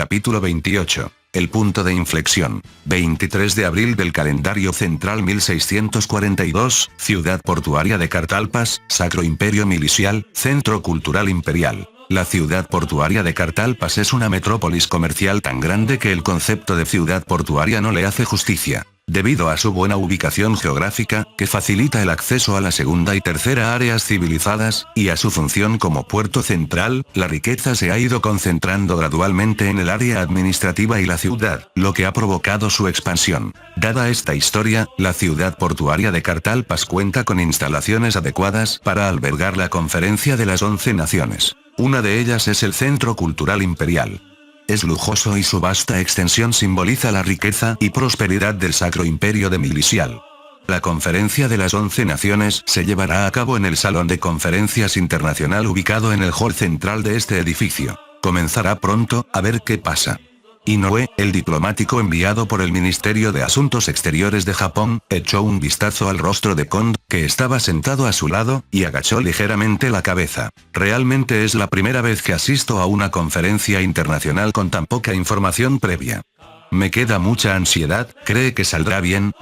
Capítulo 28. El punto de inflexión. 23 de abril del calendario central 1642, Ciudad portuaria de Cartalpas, Sacro Imperio Milicial, Centro Cultural Imperial. La ciudad portuaria de Cartalpas es una metrópolis comercial tan grande que el concepto de ciudad portuaria no le hace justicia. Debido a su buena ubicación geográfica, que facilita el acceso a la segunda y tercera áreas civilizadas, y a su función como puerto central, la riqueza se ha ido concentrando gradualmente en el área administrativa y la ciudad, lo que ha provocado su expansión. Dada esta historia, la ciudad portuaria de Cartalpas cuenta con instalaciones adecuadas para albergar la conferencia de las 11 naciones. Una de ellas es el Centro Cultural Imperial. Es lujoso y su vasta extensión simboliza la riqueza y prosperidad del Sacro Imperio de Milicial. La conferencia de las 11 naciones se llevará a cabo en el Salón de Conferencias Internacional ubicado en el hall central de este edificio. Comenzará pronto, a ver qué pasa. Inoue, el diplomático enviado por el Ministerio de Asuntos Exteriores de Japón, echó un vistazo al rostro de Kond, que estaba sentado a su lado, y agachó ligeramente la cabeza. Realmente es la primera vez que asisto a una conferencia internacional con tan poca información previa. Me queda mucha ansiedad. ¿Cree que saldrá bien?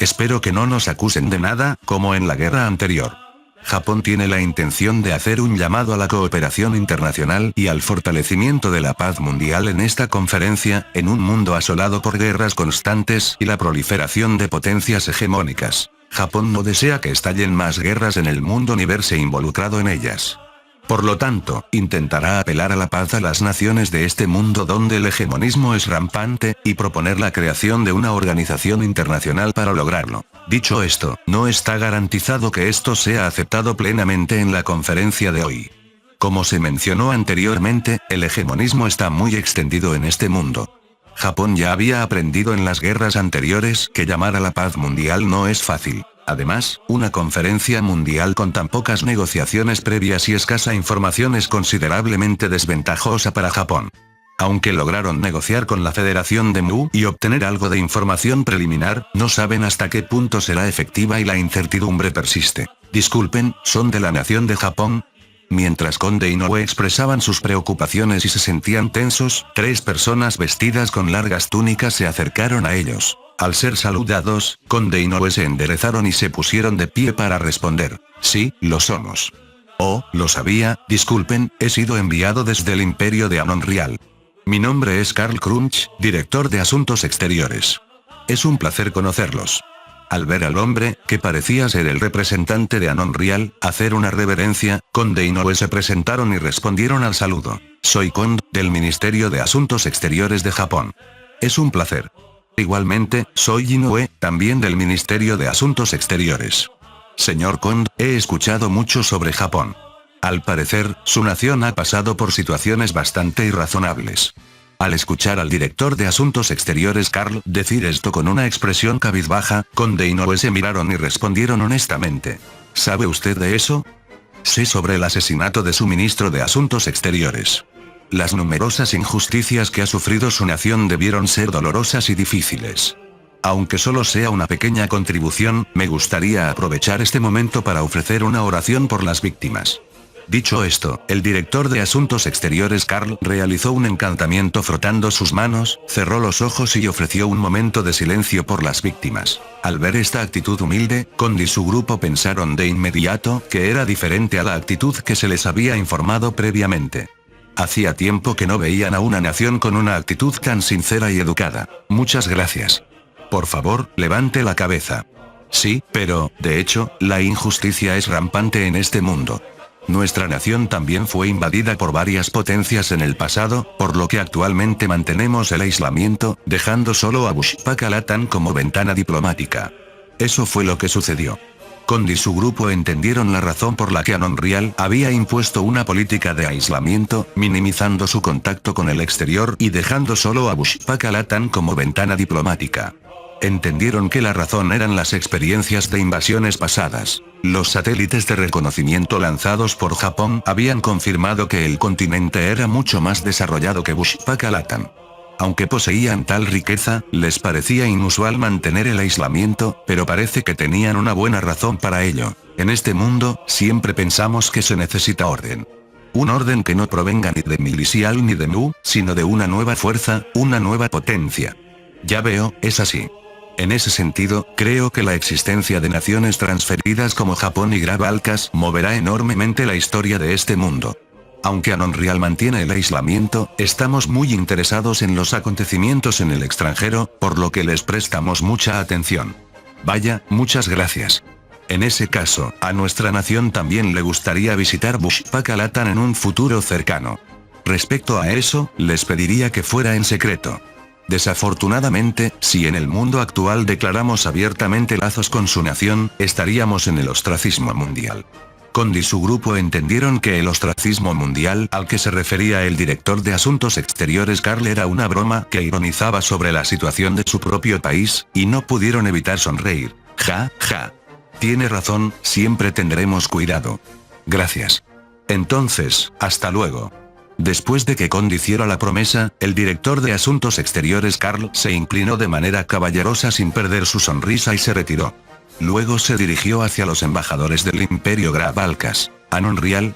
Espero que no nos acusen de nada, como en la guerra anterior. Japón tiene la intención de hacer un llamado a la cooperación internacional y al fortalecimiento de la paz mundial en esta conferencia, en un mundo asolado por guerras constantes y la proliferación de potencias hegemónicas. Japón no desea que estallen más guerras en el mundo ni verse involucrado en ellas. Por lo tanto, intentará apelar a la paz a las naciones de este mundo donde el hegemonismo es rampante, y proponer la creación de una organización internacional para lograrlo. Dicho esto, no está garantizado que esto sea aceptado plenamente en la conferencia de hoy. Como se mencionó anteriormente, el hegemonismo está muy extendido en este mundo. Japón ya había aprendido en las guerras anteriores que llamar a la paz mundial no es fácil. Además, una conferencia mundial con tan pocas negociaciones previas y escasa información es considerablemente desventajosa para Japón. Aunque lograron negociar con la Federación de Mu y obtener algo de información preliminar, no saben hasta qué punto será efectiva y la incertidumbre persiste. Disculpen, ¿son de la nación de Japón? Mientras Kond e Inoue expresaban sus preocupaciones y se sentían tensos, 3 personas vestidas con largas túnicas se acercaron a ellos. Al ser saludados, Kond e Inoue se enderezaron y se pusieron de pie para responder. Sí, lo somos. Oh, lo sabía. Disculpen, he sido enviado desde el Imperio de Anon Real. Mi nombre es Carl Crunch, director de Asuntos Exteriores. Es un placer conocerlos. Al ver al hombre, que parecía ser el representante de Anon Real, hacer una reverencia, Kond e Inoue se presentaron y respondieron al saludo. Soy Kond, del Ministerio de Asuntos Exteriores de Japón. Es un placer. Igualmente, soy Inoue, también del Ministerio de Asuntos Exteriores. Señor Kond, he escuchado mucho sobre Japón. Al parecer, su nación ha pasado por situaciones bastante irrazonables. Al escuchar al director de Asuntos Exteriores Carl decir esto con una expresión cabizbaja, Kond e Inoue se miraron y respondieron honestamente. ¿Sabe usted de eso? Sé sobre el asesinato de su ministro de Asuntos Exteriores. Las numerosas injusticias que ha sufrido su nación debieron ser dolorosas y difíciles. Aunque solo sea una pequeña contribución, me gustaría aprovechar este momento para ofrecer una oración por las víctimas. Dicho esto, el director de Asuntos Exteriores Carl realizó un encantamiento frotando sus manos, cerró los ojos y ofreció un momento de silencio por las víctimas. Al ver esta actitud humilde, Kond y su grupo pensaron de inmediato que era diferente a la actitud que se les había informado previamente. Hacía tiempo que no veían a una nación con una actitud tan sincera y educada. Muchas gracias. Por favor, levante la cabeza. Sí, pero, de hecho, la injusticia es rampante en este mundo. Nuestra nación también fue invadida por varias potencias en el pasado, por lo que actualmente mantenemos el aislamiento, dejando solo a Bushpakalatan como ventana diplomática. Eso fue lo que sucedió. Kond y su grupo entendieron la razón por la que Anon Real había impuesto una política de aislamiento, minimizando su contacto con el exterior y dejando solo a Bushpakalatan como ventana diplomática. Entendieron que la razón eran las experiencias de invasiones pasadas. Los satélites de reconocimiento lanzados por Japón habían confirmado que el continente era mucho más desarrollado que Bushpakalatan. Aunque poseían tal riqueza, les parecía inusual mantener el aislamiento, pero parece que tenían una buena razón para ello. En este mundo, siempre pensamos que se necesita orden. un orden que no provenga ni de Milicial ni de Mu, sino de una nueva fuerza, una nueva potencia. Ya veo, es así. En ese sentido, creo que la existencia de naciones transferidas como Japón y Grab-Alcas moverá enormemente la historia de este mundo. Aunque Anonreal mantiene el aislamiento, estamos muy interesados en los acontecimientos en el extranjero, por lo que les prestamos mucha atención. Vaya, muchas gracias. En ese caso, a nuestra nación también le gustaría visitar Bushpakalatan en un futuro cercano. Respecto a eso, les pediría que fuera en secreto. Desafortunadamente, si en el mundo actual declaramos abiertamente lazos con su nación, estaríamos en el ostracismo mundial. Condi y su grupo entendieron que el ostracismo mundial al que se refería el director de Asuntos Exteriores Carl era una broma que ironizaba sobre la situación de su propio país, y no pudieron evitar sonreír. Ja, ja. Tiene razón, siempre tendremos cuidado. Gracias. Entonces, hasta luego. Después de que Condi hiciera la promesa, el director de Asuntos Exteriores Carl se inclinó de manera caballerosa sin perder su sonrisa y se retiró. Luego se dirigió hacia los embajadores del Imperio Grab-Alcas. Anonreal,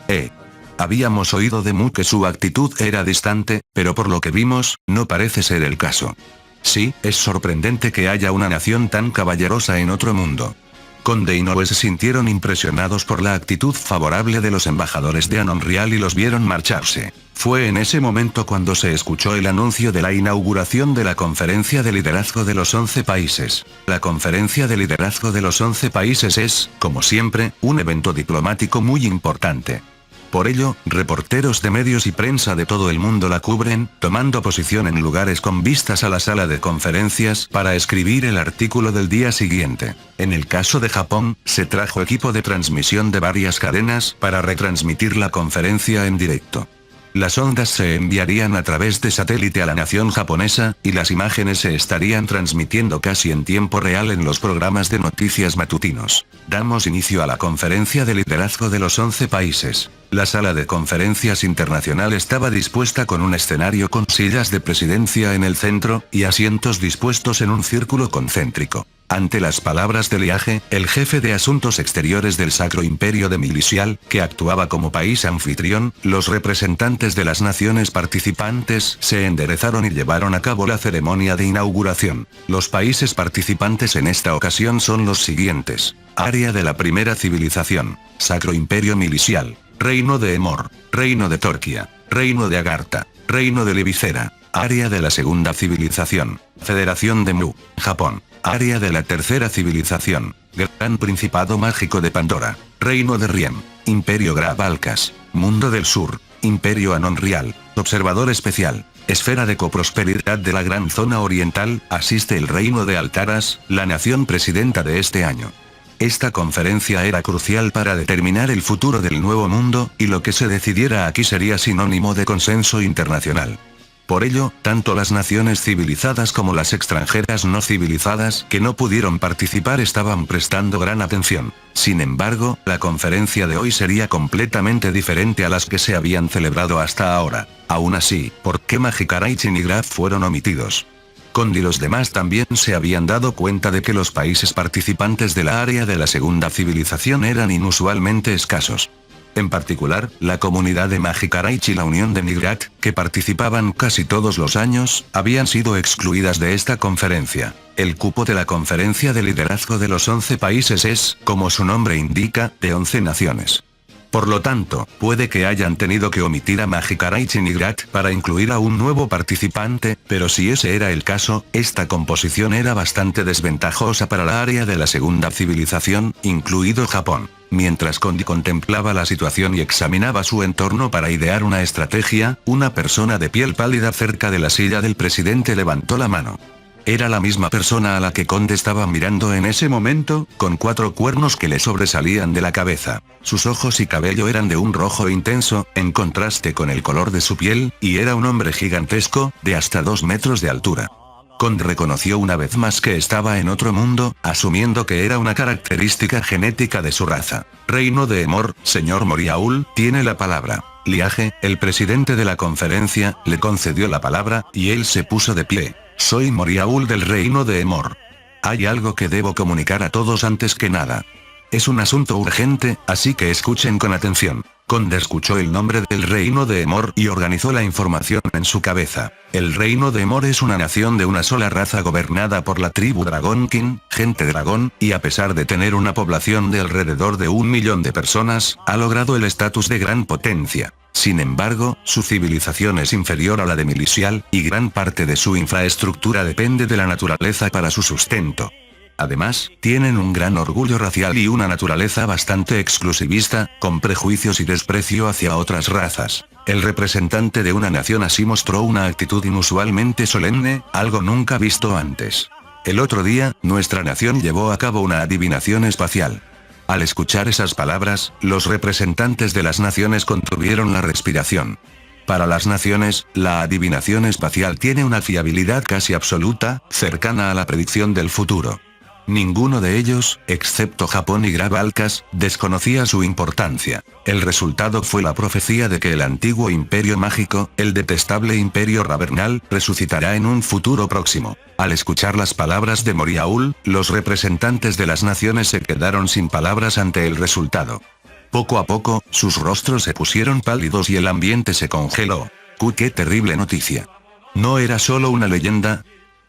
Habíamos oído de Mu que su actitud era distante, pero por lo que vimos, no parece ser el caso. Sí, es sorprendente que haya una nación tan caballerosa en otro mundo. Conde y Noe se sintieron impresionados por la actitud favorable de los embajadores de Anonreal y los vieron marcharse. Fue en ese momento cuando se escuchó el anuncio de la inauguración de la Conferencia de Liderazgo de los 11 Países. La Conferencia de Liderazgo de los 11 Países es, como siempre, un evento diplomático muy importante. Por ello, reporteros de medios y prensa de todo el mundo la cubren, tomando posición en lugares con vistas a la sala de conferencias para escribir el artículo del día siguiente. En el caso de Japón, se trajo equipo de transmisión de varias cadenas para retransmitir la conferencia en directo. Las ondas se enviarían a través de satélite a la nación japonesa, y las imágenes se estarían transmitiendo casi en tiempo real en los programas de noticias matutinos. Damos inicio a la Conferencia de Liderazgo de los 11 Países. La sala de conferencias internacional estaba dispuesta con un escenario con sillas de presidencia en el centro, y asientos dispuestos en un círculo concéntrico. Ante las palabras de Liage, el jefe de Asuntos Exteriores del Sacro Imperio de Milicial, que actuaba como país anfitrión, los representantes de las naciones participantes se enderezaron y llevaron a cabo la ceremonia de inauguración. Los países participantes en esta ocasión son los siguientes. Área de la Primera Civilización, Sacro Imperio Milicial, Reino de Emor, Reino de Torquia, Reino de Agartha, Reino de Libicera. Área de la Segunda Civilización, Federación de Mu, Japón. Área de la Tercera Civilización, Gran Principado Mágico de Pandora, Reino de Riem, Imperio Grab-Alcas, Mundo del Sur, Imperio Anonreal, Observador Especial, Esfera de Coprosperidad de la Gran Zona Oriental, asiste el Reino de Altaras, la nación presidenta de este año. Esta conferencia era crucial para determinar el futuro del Nuevo Mundo, y lo que se decidiera aquí sería sinónimo de consenso internacional. Por ello, tanto las naciones civilizadas como las extranjeras no civilizadas que no pudieron participar estaban prestando gran atención. Sin embargo, la conferencia de hoy sería completamente diferente a las que se habían celebrado hasta ahora. Aún así, ¿por qué Magikaraichi y Graf fueron omitidos? Condi y los demás también se habían dado cuenta de que los países participantes de la área de la segunda civilización eran inusualmente escasos. En particular, la comunidad de Magikaraichi y la Unión de Nigrat, que participaban casi todos los años, habían sido excluidas de esta conferencia. El cupo de la Conferencia de Liderazgo de los 11 Países es, como su nombre indica, de 11 naciones. Por lo tanto, puede que hayan tenido que omitir a Magikaraichi y Nigrat para incluir a un nuevo participante, pero si ese era el caso, esta composición era bastante desventajosa para la área de la segunda civilización, incluido Japón. Mientras Condi contemplaba la situación y examinaba su entorno para idear una estrategia, una persona de piel pálida cerca de la silla del presidente levantó la mano. Era la misma persona a la que Conde estaba mirando en ese momento, con 4 cuernos que le sobresalían de la cabeza. Sus ojos y cabello eran de un rojo intenso, en contraste con el color de su piel, y era un hombre gigantesco, de hasta 2 metros de altura. Conde reconoció una vez más que estaba en otro mundo, asumiendo que era una característica genética de su raza. Reino de Emor, señor Moriaul, tiene la palabra. Liage, el presidente de la conferencia, le concedió la palabra, y él se puso de pie. Soy Moriaul del Reino de Emor. Hay algo que debo comunicar a todos antes que nada. Es un asunto urgente, así que escuchen con atención. Conde escuchó el nombre del reino de Emor y organizó la información en su cabeza. El reino de Emor es una nación de una sola raza gobernada por la tribu Dragon King, gente dragón, y a pesar de tener una población de alrededor de 1 millón de personas, ha logrado el estatus de gran potencia. Sin embargo, su civilización es inferior a la de Milisial, y gran parte de su infraestructura depende de la naturaleza para su sustento. Además, tienen un gran orgullo racial y una naturaleza bastante exclusivista, con prejuicios y desprecio hacia otras razas. El representante de una nación así mostró una actitud inusualmente solemne, algo nunca visto antes. El otro día, nuestra nación llevó a cabo una adivinación espacial. Al escuchar esas palabras, los representantes de las naciones contuvieron la respiración. Para las naciones, la adivinación espacial tiene una fiabilidad casi absoluta, cercana a la predicción del futuro. Ninguno de ellos, excepto Japón y Gravalcas, desconocía su importancia. El resultado fue la profecía de que el antiguo imperio mágico, el detestable imperio Ravernal, resucitará en un futuro próximo. Al escuchar las palabras de Moriaul, los representantes de las naciones se quedaron sin palabras ante el resultado. Poco a poco, sus rostros se pusieron pálidos y el ambiente se congeló. ¡Qué terrible noticia! No era solo una leyenda.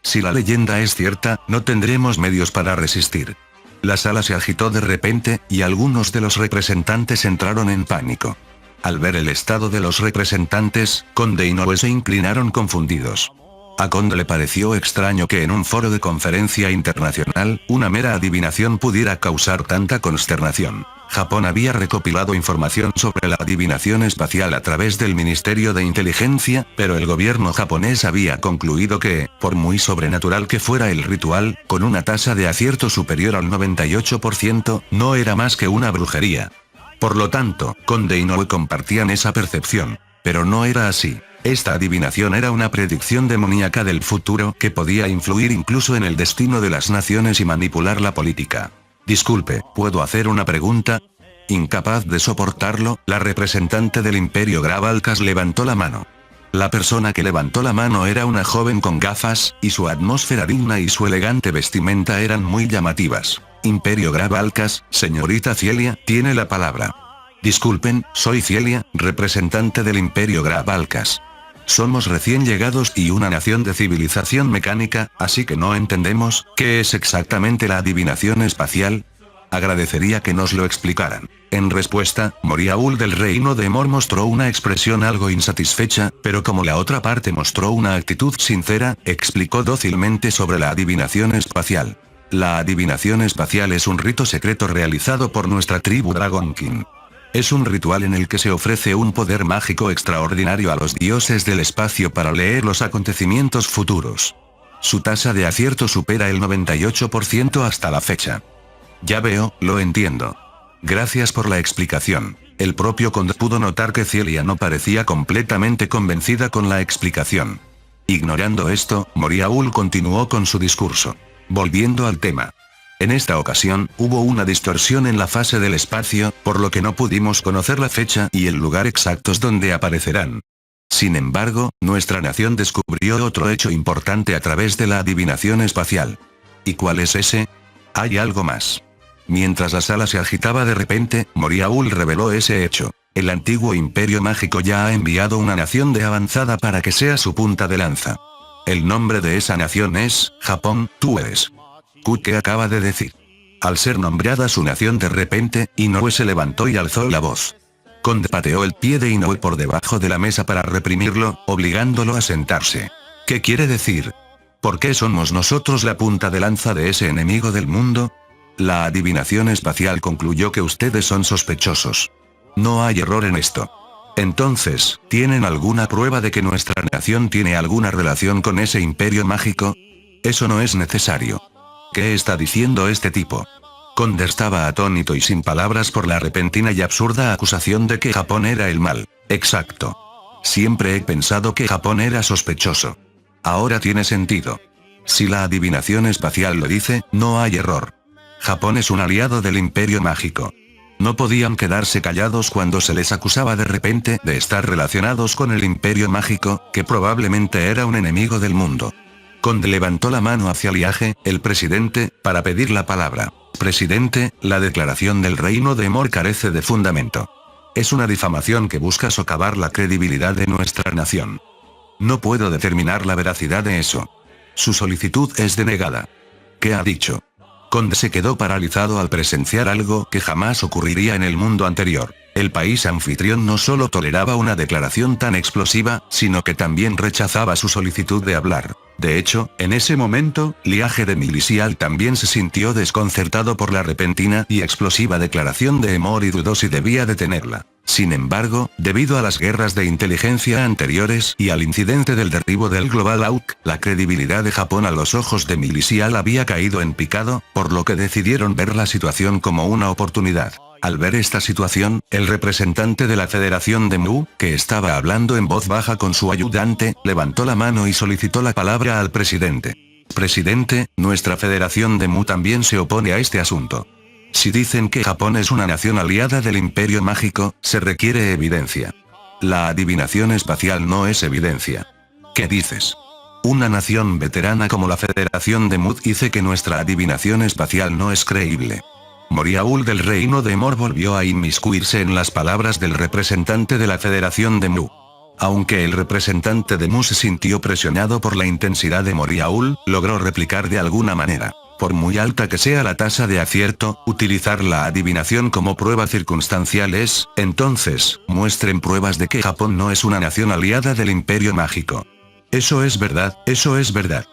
Si la leyenda es cierta, no tendremos medios para resistir. La sala se agitó de repente, y algunos de los representantes entraron en pánico. Al ver el estado de los representantes, Conde y Inoue se inclinaron confundidos. A Conde le pareció extraño que en un foro de conferencia internacional, una mera adivinación pudiera causar tanta consternación. Japón había recopilado información sobre la adivinación espacial a través del Ministerio de Inteligencia, pero el gobierno japonés había concluido que, por muy sobrenatural que fuera el ritual, con una tasa de acierto superior al 98%, no era más que una brujería. Por lo tanto, Conde y Inoue compartían esa percepción. Pero no era así. Esta adivinación era una predicción demoníaca del futuro que podía influir incluso en el destino de las naciones y manipular la política. Disculpe, ¿puedo hacer una pregunta? Incapaz de soportarlo, la representante del Imperio Gravalcas levantó la mano. La persona que levantó la mano era una joven con gafas, y su atmósfera digna y su elegante vestimenta eran muy llamativas. Imperio Gravalcas, señorita Cielia, tiene la palabra. Disculpen, soy Cielia, representante del Imperio Gravalcas. Somos recién llegados y una nación de civilización mecánica, así que no entendemos, ¿qué es exactamente la adivinación espacial? Agradecería que nos lo explicaran. En respuesta, Moriaul del reino de Emor mostró una expresión algo insatisfecha, pero como la otra parte mostró una actitud sincera, explicó dócilmente sobre la adivinación espacial. La adivinación espacial es un rito secreto realizado por nuestra tribu Dragon King. Es un ritual en el que se ofrece un poder mágico extraordinario a los dioses del espacio para leer los acontecimientos futuros. Su tasa de acierto supera el 98% hasta la fecha. Ya veo, lo entiendo. Gracias por la explicación. El propio Conde pudo notar que Cielia no parecía completamente convencida con la explicación. Ignorando esto, Moriaul continuó con su discurso. Volviendo al tema. En esta ocasión, hubo una distorsión en la fase del espacio, por lo que no pudimos conocer la fecha y el lugar exactos donde aparecerán. Sin embargo, nuestra nación descubrió otro hecho importante a través de la adivinación espacial. ¿Y cuál es ese? Hay algo más. Mientras la sala se agitaba de repente, Moriaul reveló ese hecho. El antiguo imperio mágico ya ha enviado una nación de avanzada para que sea su punta de lanza. El nombre de esa nación es, Japón, tú eres. ¿Qué acaba de decir? Al ser nombrada su nación de repente, Inoue se levantó y alzó la voz. Conde pateó el pie de Inoue por debajo de la mesa para reprimirlo, obligándolo a sentarse. ¿Qué quiere decir? ¿Por qué somos nosotros la punta de lanza de ese enemigo del mundo? La adivinación espacial concluyó que ustedes son sospechosos. No hay error en esto. Entonces, ¿tienen alguna prueba de que nuestra nación tiene alguna relación con ese imperio mágico? Eso no es necesario. ¿Qué está diciendo este tipo? Conde estaba atónito y sin palabras por la repentina y absurda acusación de que Japón era el mal. Exacto. Siempre he pensado que Japón era sospechoso. Ahora tiene sentido. Si la adivinación espacial lo dice, no hay error. Japón es un aliado del imperio mágico. No podían quedarse callados cuando se les acusaba de repente de estar relacionados con el imperio mágico, que probablemente era un enemigo del mundo. Conde levantó la mano hacia Liage, el presidente, para pedir la palabra. Presidente, la declaración del reino de Emor carece de fundamento. Es una difamación que busca socavar la credibilidad de nuestra nación. No puedo determinar la veracidad de eso. Su solicitud es denegada. ¿Qué ha dicho? Conde se quedó paralizado al presenciar algo que jamás ocurriría en el mundo anterior. El país anfitrión no solo toleraba una declaración tan explosiva, sino que también rechazaba su solicitud de hablar. De hecho, en ese momento, Liage de Milicial también se sintió desconcertado por la repentina y explosiva declaración de Emor y dudó si debía detenerla. Sin embargo, debido a las guerras de inteligencia anteriores y al incidente del derribo del Global Hawk, la credibilidad de Japón a los ojos de Milicial había caído en picado, por lo que decidieron ver la situación como una oportunidad. Al ver esta situación, el representante de la Federación de Mu, que estaba hablando en voz baja con su ayudante, levantó la mano y solicitó la palabra al presidente. Presidente, nuestra Federación de Mu también se opone a este asunto. Si dicen que Japón es una nación aliada del Imperio Mágico, se requiere evidencia. La adivinación espacial no es evidencia. ¿Qué dices? Una nación veterana como la Federación de Mu dice que nuestra adivinación espacial no es creíble. Moriaul del Reino de Emor volvió a inmiscuirse en las palabras del representante de la Federación de Mu. Aunque el representante de Mu se sintió presionado por la intensidad de Moriaul, logró replicar de alguna manera. Por muy alta que sea la tasa de acierto, utilizar la adivinación como prueba circunstancial es, entonces, muestren pruebas de que Japón no es una nación aliada del Imperio Mágico. Eso es verdad, eso es verdad.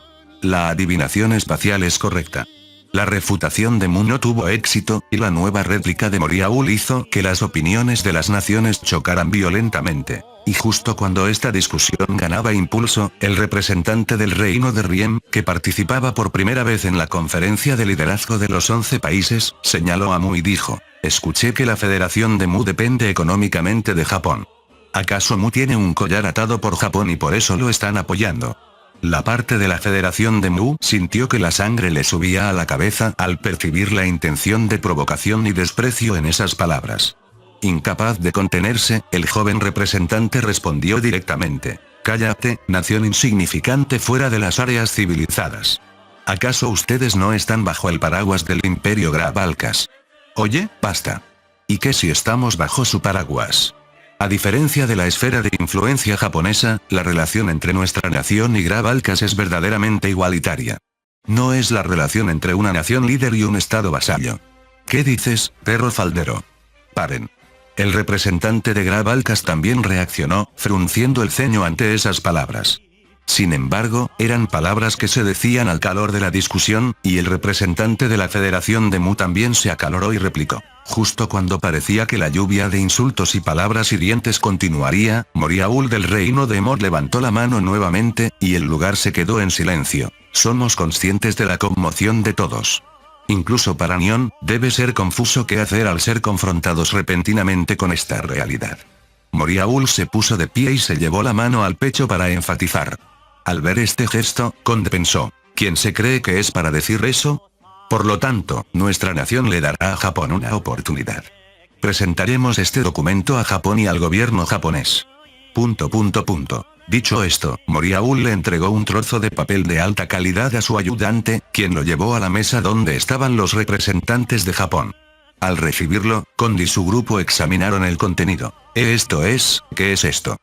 La adivinación espacial es correcta. La refutación de Mu no tuvo éxito, y la nueva réplica de Moriaul hizo que las opiniones de las naciones chocaran violentamente. Y justo cuando esta discusión ganaba impulso, el representante del reino de Riem, que participaba por primera vez en la conferencia de liderazgo de los 11 países, señaló a Mu y dijo: escuché que la Federación de Mu depende económicamente de Japón. ¿Acaso Mu tiene un collar atado por Japón y por eso lo están apoyando? La parte de la Federación de Mu sintió que la sangre le subía a la cabeza al percibir la intención de provocación y desprecio en esas palabras. Incapaz de contenerse, el joven representante respondió directamente: cállate, nación insignificante fuera de las áreas civilizadas. ¿Acaso ustedes no están bajo el paraguas del Imperio Grabalcas? Oye, basta. ¿Y qué si estamos bajo su paraguas? A diferencia de la esfera de influencia japonesa, la relación entre nuestra nación y Grabalcas es verdaderamente igualitaria. No es la relación entre una nación líder y un estado vasallo. ¿Qué dices, perro faldero? Paren. El representante de Grabalcas también reaccionó, frunciendo el ceño ante esas palabras. Sin embargo, eran palabras que se decían al calor de la discusión, y el representante de la Federación de Mu también se acaloró y replicó. Justo cuando parecía que la lluvia de insultos y palabras hirientes continuaría, Moriaul del Reino de Emor levantó la mano nuevamente, y el lugar se quedó en silencio. Somos conscientes de la conmoción de todos. Incluso para Nion, debe ser confuso qué hacer al ser confrontados repentinamente con esta realidad. Moriaul se puso de pie y se llevó la mano al pecho para enfatizar. Al ver este gesto, Conde pensó: ¿quién se cree que es para decir eso? Por lo tanto, nuestra nación le dará a Japón una oportunidad. Presentaremos este documento a Japón y al gobierno japonés. ... Dicho esto, Moriaul le entregó un trozo de papel de alta calidad a su ayudante, quien lo llevó a la mesa donde estaban los representantes de Japón. Al recibirlo, Conde y su grupo examinaron el contenido. ¿Qué es esto?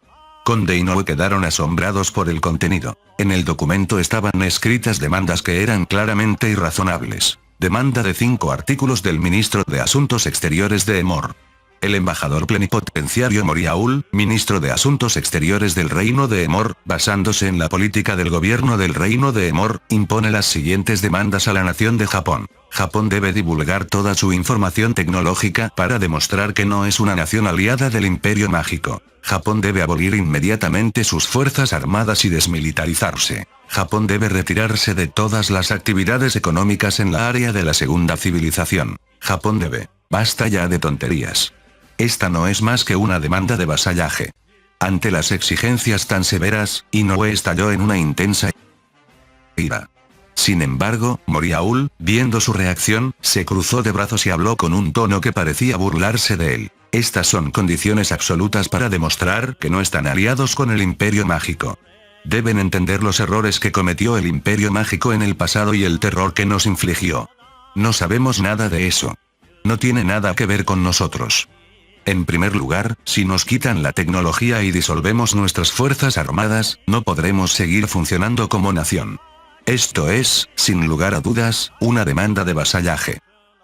Conde y Inoue quedaron asombrados por el contenido. En el documento estaban escritas demandas que eran claramente irrazonables. Demanda de 5 artículos del ministro de Asuntos Exteriores de Emor. El embajador plenipotenciario Moriaul, ministro de Asuntos Exteriores del Reino de Emor, basándose en la política del gobierno del Reino de Emor, impone las siguientes demandas a la nación de Japón. Japón debe divulgar toda su información tecnológica para demostrar que no es una nación aliada del Imperio Mágico. Japón debe abolir inmediatamente sus fuerzas armadas y desmilitarizarse. Japón debe retirarse de todas las actividades económicas en la área de la segunda civilización. Japón debe... Basta ya de tonterías. Esta no es más que una demanda de vasallaje. Ante las exigencias tan severas, Inoue estalló en una intensa ira. Sin embargo, Moriaul, viendo su reacción, se cruzó de brazos y habló con un tono que parecía burlarse de él. Estas son condiciones absolutas para demostrar que no están aliados con el Imperio Mágico. Deben entender los errores que cometió el Imperio Mágico en el pasado y el terror que nos infligió. No sabemos nada de eso. No tiene nada que ver con nosotros. En primer lugar, si nos quitan la tecnología y disolvemos nuestras fuerzas armadas, no podremos seguir funcionando como nación. Esto es, sin lugar a dudas, una demanda de vasallaje.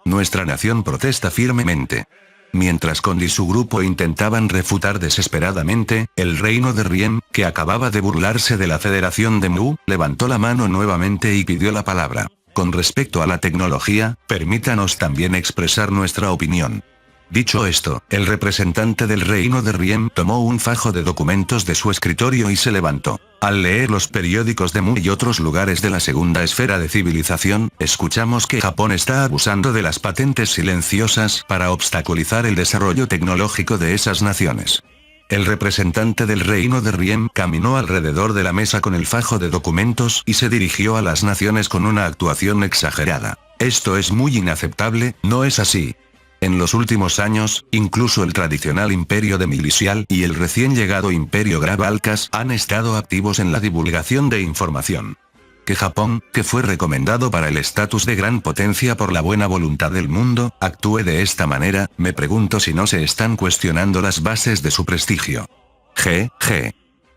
Nuestra nación protesta firmemente. Mientras Kond y su grupo intentaban refutar desesperadamente, el reino de Riem, que acababa de burlarse de la Federación de Mu, levantó la mano nuevamente y pidió la palabra. Con respecto a la tecnología, permítanos también expresar nuestra opinión. Dicho esto, el representante del reino de Riem tomó un fajo de documentos de su escritorio y se levantó. Al leer los periódicos de Mu y otros lugares de la segunda esfera de civilización, escuchamos que Japón está abusando de las patentes silenciosas para obstaculizar el desarrollo tecnológico de esas naciones. El representante del reino de Riem caminó alrededor de la mesa con el fajo de documentos y se dirigió a las naciones con una actuación exagerada. Esto es muy inaceptable, ¿no es así? En los últimos años, incluso el tradicional imperio de Milisial y el recién llegado imperio Gravalcas han estado activos en la divulgación de información. Que Japón, que fue recomendado para el estatus de gran potencia por la buena voluntad del mundo, actúe de esta manera, me pregunto si no se están cuestionando las bases de su prestigio.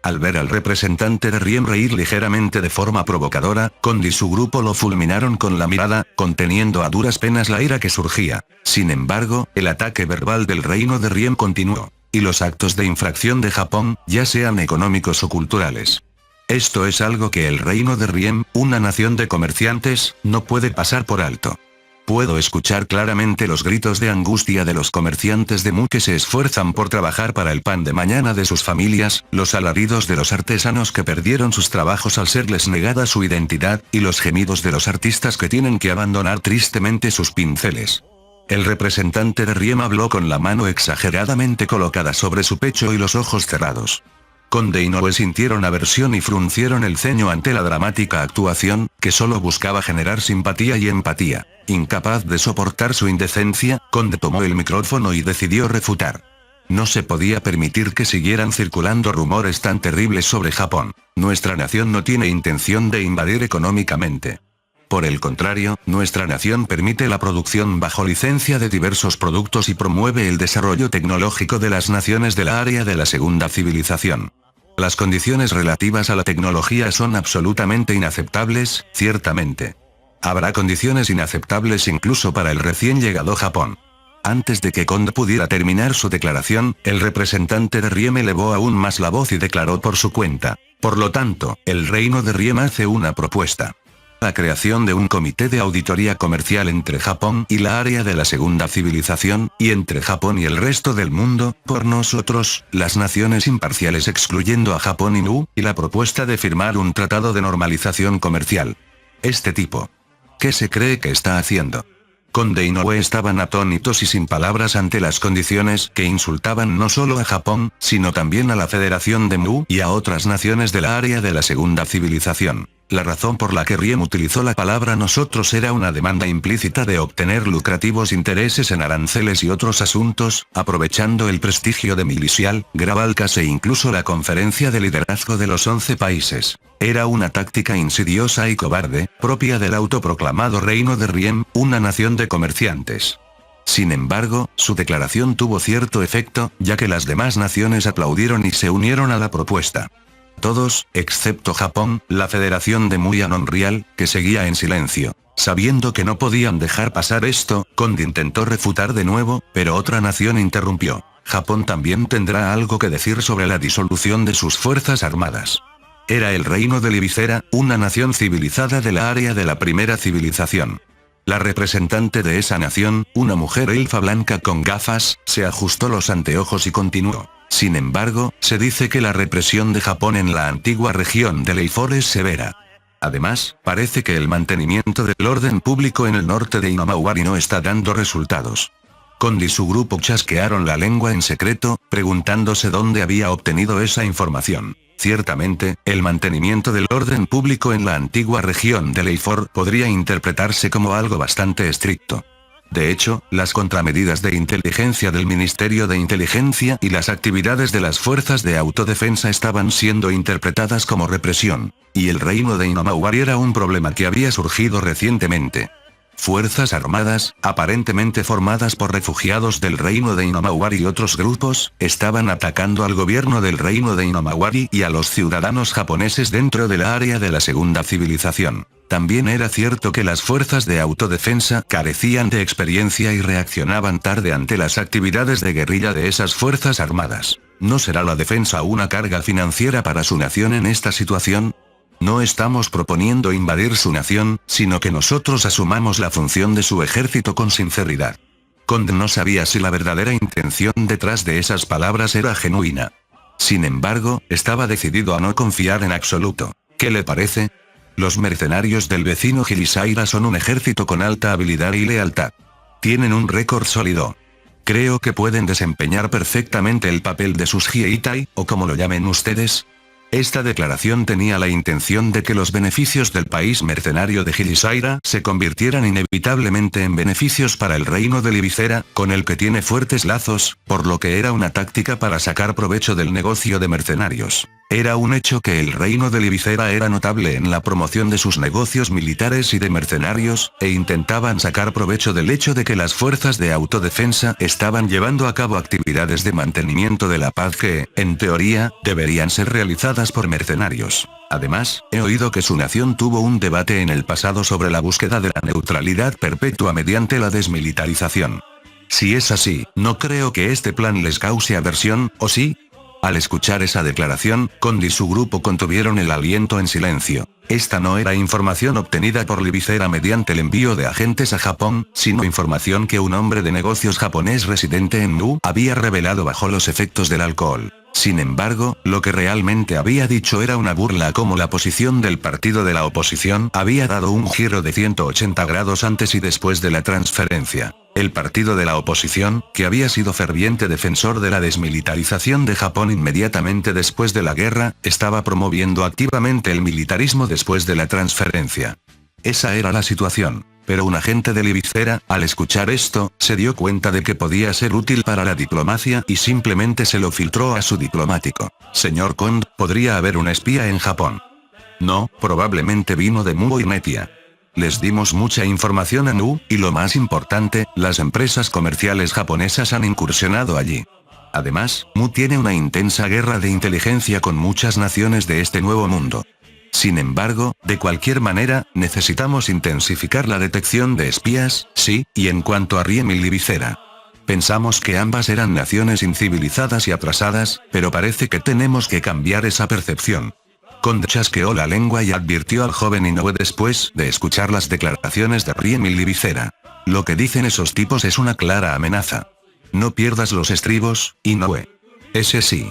Al ver al representante de Riem reír ligeramente de forma provocadora, Kond y su grupo lo fulminaron con la mirada, conteniendo a duras penas la ira que surgía. Sin embargo, el ataque verbal del reino de Riem continuó. Y los actos de infracción de Japón, ya sean económicos o culturales. Esto es algo que el reino de Riem, una nación de comerciantes, no puede pasar por alto. Puedo escuchar claramente los gritos de angustia de los comerciantes de Mu que se esfuerzan por trabajar para el pan de mañana de sus familias, los alaridos de los artesanos que perdieron sus trabajos al serles negada su identidad, y los gemidos de los artistas que tienen que abandonar tristemente sus pinceles. El representante de Riem habló con la mano exageradamente colocada sobre su pecho y los ojos cerrados. Kond y Inoue sintieron aversión y fruncieron el ceño ante la dramática actuación, que solo buscaba generar simpatía y empatía. Incapaz de soportar su indecencia, Kond tomó el micrófono y decidió refutar. No se podía permitir que siguieran circulando rumores tan terribles sobre Japón. Nuestra nación no tiene intención de invadir económicamente. Por el contrario, nuestra nación permite la producción bajo licencia de diversos productos y promueve el desarrollo tecnológico de las naciones de la área de la segunda civilización. Las condiciones relativas a la tecnología son absolutamente inaceptables, ciertamente. Habrá condiciones inaceptables incluso para el recién llegado Japón. Antes de que Kond pudiera terminar su declaración, el representante de Riem elevó aún más la voz y declaró por su cuenta. Por lo tanto, el reino de Riem hace una propuesta. La creación de un comité de auditoría comercial entre Japón y la área de la segunda civilización, y entre Japón y el resto del mundo, por nosotros, las naciones imparciales excluyendo a Japón y Mu, y la propuesta de firmar un tratado de normalización comercial. Este tipo. ¿Qué se cree que está haciendo? Kond y Inoue estaban atónitos y sin palabras ante las condiciones que insultaban no solo a Japón, sino también a la Federación de Mu y a otras naciones de la área de la segunda civilización. La razón por la que Riem utilizó la palabra nosotros era una demanda implícita de obtener lucrativos intereses en aranceles y otros asuntos, aprovechando el prestigio de Milisial, Gravalcas e incluso la conferencia de liderazgo de los 11 países. Era una táctica insidiosa y cobarde, propia del autoproclamado reino de Riem, una nación de comerciantes. Sin embargo, su declaración tuvo cierto efecto, ya que las demás naciones aplaudieron y se unieron a la propuesta. Todos, excepto Japón, la Federación de Mu y Anonrial, que seguía en silencio. Sabiendo que no podían dejar pasar esto, Kond intentó refutar de nuevo, pero otra nación interrumpió. Japón también tendrá algo que decir sobre la disolución de sus fuerzas armadas. Era el reino de Libicera, una nación civilizada de la área de la primera civilización. La representante de esa nación, una mujer elfa blanca con gafas, se ajustó los anteojos y continuó. Sin embargo, se dice que la represión de Japón en la antigua región de Leifor es severa. Además, parece que el mantenimiento del orden público en el norte de Imamawari no está dando resultados. Kond y su grupo chasquearon la lengua en secreto, preguntándose dónde había obtenido esa información. Ciertamente, el mantenimiento del orden público en la antigua región de Leifor podría interpretarse como algo bastante estricto. De hecho, las contramedidas de inteligencia del Ministerio de Inteligencia y las actividades de las fuerzas de autodefensa estaban siendo interpretadas como represión. Y el reino de Imamawari era un problema que había surgido recientemente. Fuerzas armadas, aparentemente formadas por refugiados del reino de Imamawari y otros grupos, estaban atacando al gobierno del reino de Imamawari y a los ciudadanos japoneses dentro del área de la segunda civilización. También era cierto que las fuerzas de autodefensa carecían de experiencia y reaccionaban tarde ante las actividades de guerrilla de esas fuerzas armadas. ¿No será la defensa una carga financiera para su nación en esta situación? No estamos proponiendo invadir su nación, sino que nosotros asumamos la función de su ejército con sinceridad. Kond no sabía si la verdadera intención detrás de esas palabras era genuina. Sin embargo, estaba decidido a no confiar en absoluto. ¿Qué le parece? Los mercenarios del vecino Gilisaira son un ejército con alta habilidad y lealtad. Tienen un récord sólido. Creo que pueden desempeñar perfectamente el papel de sus Hieitai, o como lo llamen ustedes. Esta declaración tenía la intención de que los beneficios del país mercenario de Gilisaira se convirtieran inevitablemente en beneficios para el reino de Libicera, con el que tiene fuertes lazos, por lo que era una táctica para sacar provecho del negocio de mercenarios. Era un hecho que el reino de Libicera era notable en la promoción de sus negocios militares y de mercenarios, e intentaban sacar provecho del hecho de que las fuerzas de autodefensa estaban llevando a cabo actividades de mantenimiento de la paz que, en teoría, deberían ser realizadas por mercenarios. Además, he oído que su nación tuvo un debate en el pasado sobre la búsqueda de la neutralidad perpetua mediante la desmilitarización. Si es así, no creo que este plan les cause aversión, ¿o sí? Al escuchar esa declaración, Kond y su grupo contuvieron el aliento en silencio. Esta no era información obtenida por Libicera mediante el envío de agentes a Japón, sino información que un hombre de negocios japonés residente en Nu había revelado bajo los efectos del alcohol. Sin embargo, lo que realmente había dicho era una burla, como la posición del partido de la oposición había dado un giro de 180 grados antes y después de la transferencia. El partido de la oposición, que había sido ferviente defensor de la desmilitarización de Japón inmediatamente después de la guerra, estaba promoviendo activamente el militarismo después de la transferencia. Esa era la situación. Pero un agente de Libicera, al escuchar esto, se dio cuenta de que podía ser útil para la diplomacia y simplemente se lo filtró a su diplomático. Señor Kond, ¿podría haber un espía en Japón? No, probablemente vino de Mu y Netia. Les dimos mucha información a Nu, y lo más importante, las empresas comerciales japonesas han incursionado allí. Además, Mu tiene una intensa guerra de inteligencia con muchas naciones de este nuevo mundo. Sin embargo, de cualquier manera, necesitamos intensificar la detección de espías, sí, y en cuanto a Riem y Libicera. Pensamos que ambas eran naciones incivilizadas y atrasadas, pero parece que tenemos que cambiar esa percepción. Kond chasqueó la lengua y advirtió al joven Inoue después de escuchar las declaraciones de Riem y Libicera. Lo que dicen esos tipos es una clara amenaza. No pierdas los estribos, Inoue. Ese sí.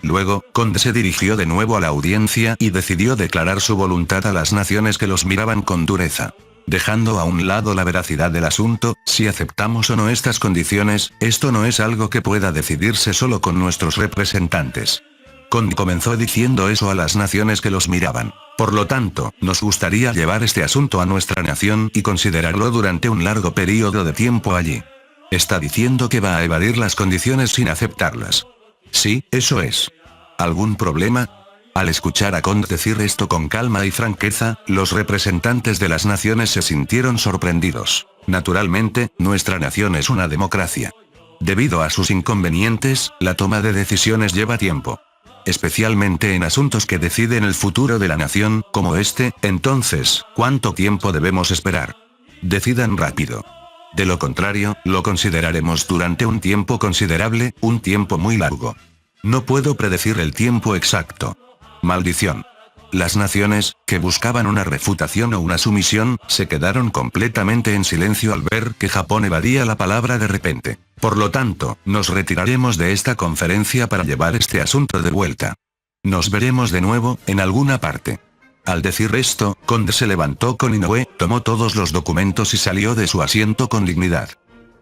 Luego, Kond se dirigió de nuevo a la audiencia y decidió declarar su voluntad a las naciones que los miraban con dureza. Dejando a un lado la veracidad del asunto, si aceptamos o no estas condiciones, esto no es algo que pueda decidirse solo con nuestros representantes. Kond comenzó diciendo eso a las naciones que los miraban. Por lo tanto, nos gustaría llevar este asunto a nuestra nación y considerarlo durante un largo periodo de tiempo allí. Está diciendo que va a evadir las condiciones sin aceptarlas. Sí, eso es. ¿Algún problema? Al escuchar a Kond decir esto con calma y franqueza, los representantes de las naciones se sintieron sorprendidos. Naturalmente, nuestra nación es una democracia. Debido a sus inconvenientes, la toma de decisiones lleva tiempo. Especialmente en asuntos que deciden el futuro de la nación, como este. Entonces, ¿cuánto tiempo debemos esperar? Decidan rápido. De lo contrario, lo consideraremos durante un tiempo considerable, un tiempo muy largo. No puedo predecir el tiempo exacto. Maldición. Las naciones, que buscaban una refutación o una sumisión, se quedaron completamente en silencio al ver que Japón evadía la palabra de repente. Por lo tanto, nos retiraremos de esta conferencia para llevar este asunto de vuelta. Nos veremos de nuevo, en alguna parte. Al decir esto, Kond se levantó con Inoue, tomó todos los documentos y salió de su asiento con dignidad.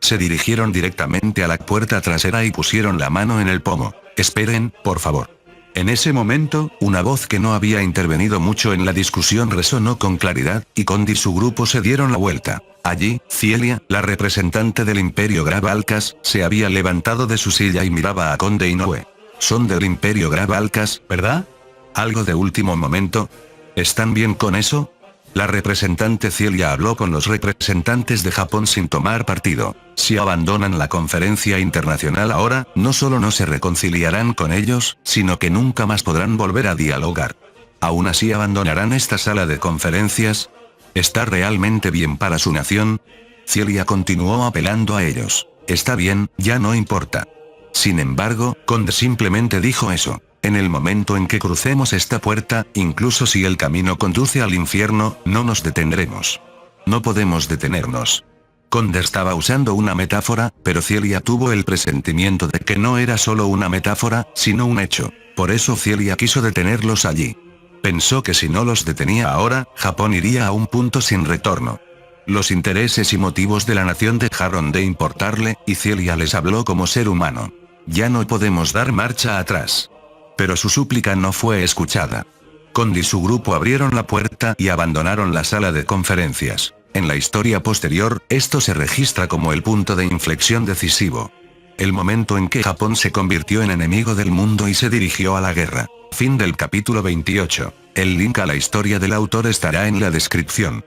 Se dirigieron directamente a la puerta trasera y pusieron la mano en el pomo. Esperen, por favor. En ese momento, una voz que no había intervenido mucho en la discusión resonó con claridad, y Kond y su grupo se dieron la vuelta. Allí, Cielia, la representante del Imperio Gravalcas, se había levantado de su silla y miraba a Kond e Inoue. Son del Imperio Gravalcas, ¿verdad? ¿Algo de último momento? ¿Están bien con eso? La representante Celia habló con los representantes de Japón sin tomar partido. Si abandonan la conferencia internacional ahora, no solo no se reconciliarán con ellos, sino que nunca más podrán volver a dialogar. ¿Aún así abandonarán esta sala de conferencias? ¿Está realmente bien para su nación? Celia continuó apelando a ellos. Está bien, ya no importa. Sin embargo, Conde simplemente dijo eso. En el momento en que crucemos esta puerta, incluso si el camino conduce al infierno, no nos detendremos. No podemos detenernos. Conde estaba usando una metáfora, pero Celia tuvo el presentimiento de que no era solo una metáfora, sino un hecho. Por eso Celia quiso detenerlos allí. Pensó que si no los detenía ahora, Japón iría a un punto sin retorno. Los intereses y motivos de la nación dejaron de importarle, y Celia les habló como ser humano. Ya no podemos dar marcha atrás. Pero su súplica no fue escuchada. Conde y su grupo abrieron la puerta y abandonaron la sala de conferencias. En la historia posterior, esto se registra como el punto de inflexión decisivo. El momento en que Japón se convirtió en enemigo del mundo y se dirigió a la guerra. Fin del capítulo 28. El link a la historia del autor estará en la descripción.